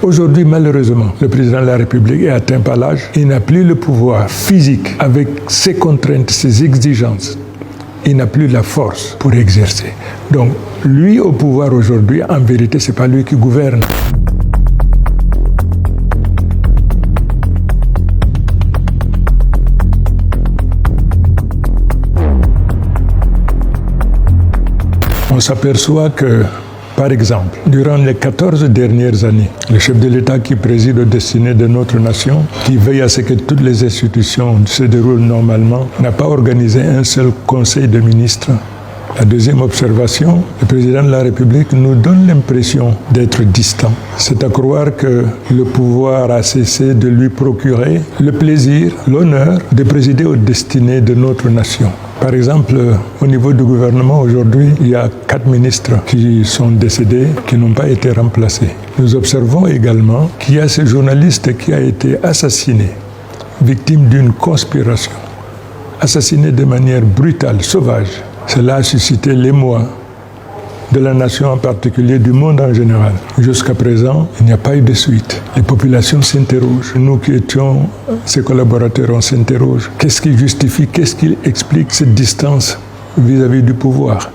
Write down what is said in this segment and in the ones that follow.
Aujourd'hui, malheureusement, le président de la République est atteint par l'âge. Il n'a plus le pouvoir physique avec ses contraintes, ses exigences. Il n'a plus la force pour exercer. Donc, lui au pouvoir aujourd'hui, en vérité, ce n'est pas lui qui gouverne. On s'aperçoit que, par exemple, durant les 14 dernières années, le chef de l'État qui préside aux destinées de notre nation, qui veille à ce que toutes les institutions se déroulent normalement, n'a pas organisé un seul conseil de ministres. La deuxième observation, le président de la République nous donne l'impression d'être distant. C'est à croire que le pouvoir a cessé de lui procurer le plaisir, l'honneur de présider aux destinées de notre nation. Par exemple, au niveau du gouvernement, aujourd'hui, il y a 4 ministres qui sont décédés, qui n'ont pas été remplacés. Nous observons également qu'il y a ce journaliste qui a été assassiné, victime d'une conspiration, assassiné de manière brutale, sauvage. Cela a suscité l'émoi de la nation en particulier, du monde en général. Jusqu'à présent, il n'y a pas eu de suite. Les populations s'interrogent. Nous qui étions ses collaborateurs, on s'interroge. Qu'est-ce qui justifie, qu'est-ce qui explique cette distance vis-à-vis du pouvoir?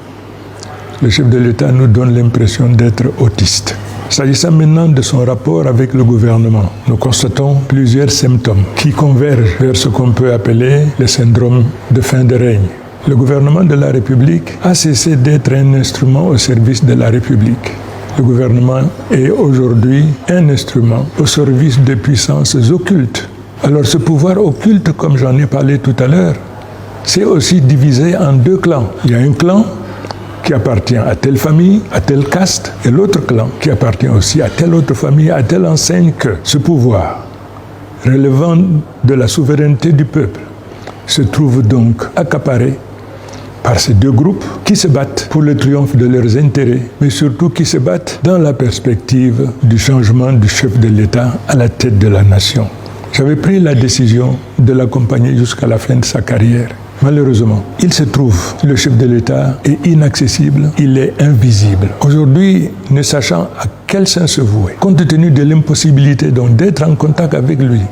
Le chef de l'État nous donne l'impression d'être autiste. S'agissant maintenant de son rapport avec le gouvernement, nous constatons plusieurs symptômes qui convergent vers ce qu'on peut appeler le syndrome de fin de règne. Le gouvernement de la République a cessé d'être un instrument au service de la République. Le gouvernement est aujourd'hui un instrument au service de puissances occultes. Alors ce pouvoir occulte, comme j'en ai parlé tout à l'heure, c'est aussi divisé en 2 clans. Il y a un clan qui appartient à telle famille, à telle caste, et l'autre clan qui appartient aussi à telle autre famille, à telle enseigne, que ce pouvoir, relevant de la souveraineté du peuple, se trouve donc accaparé par ces 2 groupes qui se battent pour le triomphe de leurs intérêts, mais surtout qui se battent dans la perspective du changement du chef de l'État à la tête de la nation. J'avais pris la décision de l'accompagner jusqu'à la fin de sa carrière. Malheureusement, il se trouve, le chef de l'État est inaccessible, il est invisible. Aujourd'hui, ne sachant à quel sens se vouer, compte tenu de l'impossibilité donc d'être en contact avec lui,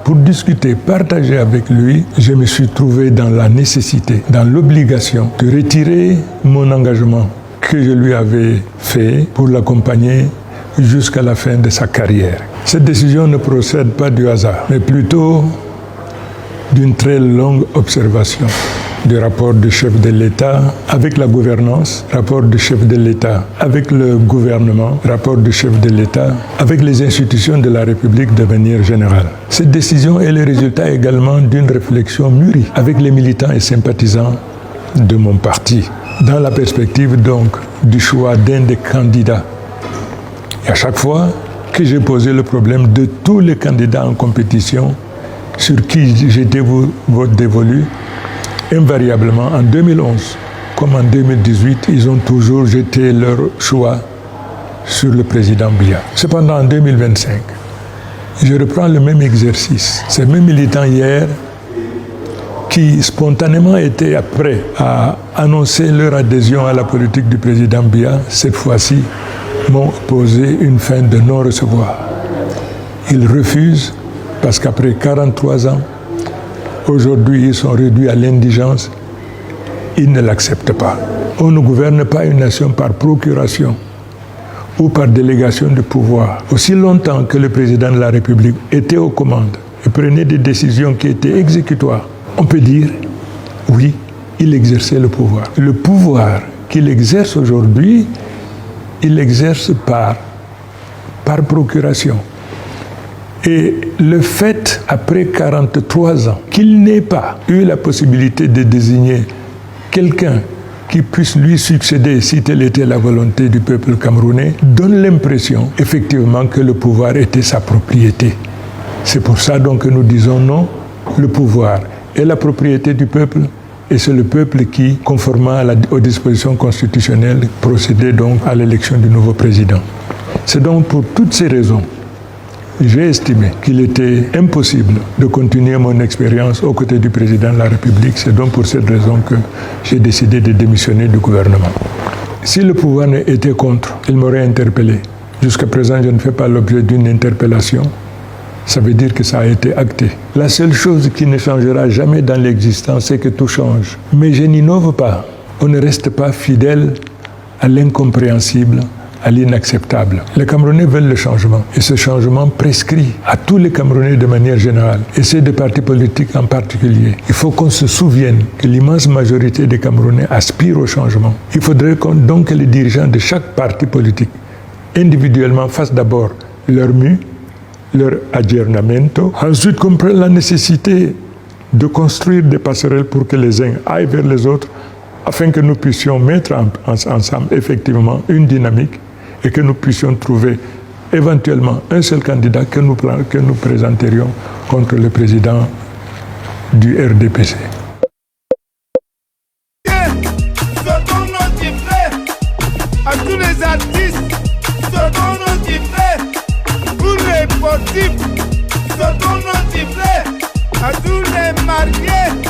pour discuter, partager avec lui, je me suis trouvé dans la nécessité, dans l'obligation de retirer mon engagement que je lui avais fait pour l'accompagner jusqu'à la fin de sa carrière. Cette décision ne procède pas du hasard, mais plutôt d'une très longue observation du rapport du chef de l'État avec la gouvernance, rapport du chef de l'État avec le gouvernement, rapport du chef de l'État avec les institutions de la République de manière générale. Cette décision est le résultat également d'une réflexion mûrie avec les militants et sympathisants de mon parti, dans la perspective donc du choix d'un des candidats. Et à chaque fois que j'ai posé le problème de tous les candidats en compétition sur qui j'étais dévolu, invariablement, en 2011 comme en 2018, ils ont toujours jeté leur choix sur le président Biya. Cependant, en 2025, je reprends le même exercice. Ces mêmes militants hier qui spontanément étaient prêts à annoncer leur adhésion à la politique du président Biya, cette fois-ci, m'ont posé une fin de non-recevoir. Ils refusent parce qu'après 43 ans, aujourd'hui, ils sont réduits à l'indigence. Ils ne l'acceptent pas. On ne gouverne pas une nation par procuration ou par délégation de pouvoir. Aussi longtemps que le président de la République était aux commandes et prenait des décisions qui étaient exécutoires, on peut dire, oui, il exerçait le pouvoir. Le pouvoir qu'il exerce aujourd'hui, il l'exerce par procuration. Et le fait, après 43 ans, qu'il n'ait pas eu la possibilité de désigner quelqu'un qui puisse lui succéder si telle était la volonté du peuple camerounais, donne l'impression, effectivement, que le pouvoir était sa propriété. C'est pour ça donc que nous disons non, le pouvoir est la propriété du peuple et c'est le peuple qui, conformément aux dispositions constitutionnelles, procédait donc à l'élection du nouveau président. C'est donc pour toutes ces raisons j'ai estimé qu'il était impossible de continuer mon expérience aux côtés du président de la République. C'est donc pour cette raison que j'ai décidé de démissionner du gouvernement. Si le pouvoir était contre, il m'aurait interpellé. Jusqu'à présent, je ne fais pas l'objet d'une interpellation. Ça veut dire que ça a été acté. La seule chose qui ne changera jamais dans l'existence, c'est que tout change. Mais je n'innove pas. On ne reste pas fidèle à l'incompréhensible, à l'inacceptable. Les Camerounais veulent le changement. Et ce changement prescrit à tous les Camerounais de manière générale, et ceux des partis politiques en particulier. Il faut qu'on se souvienne que l'immense majorité des Camerounais aspirent au changement. Il faudrait donc que les dirigeants de chaque parti politique, individuellement, fassent d'abord leur mieux, leur aggiornamento, ensuite comprennent la nécessité de construire des passerelles pour que les uns aillent vers les autres, afin que nous puissions mettre ensemble effectivement une dynamique et que nous puissions trouver éventuellement un seul candidat que nous présenterions contre le président du RDPC. À tous les artistes, sortons nos sifflets, pour les sportifs, sortons nos sifflets, à tous les mariés.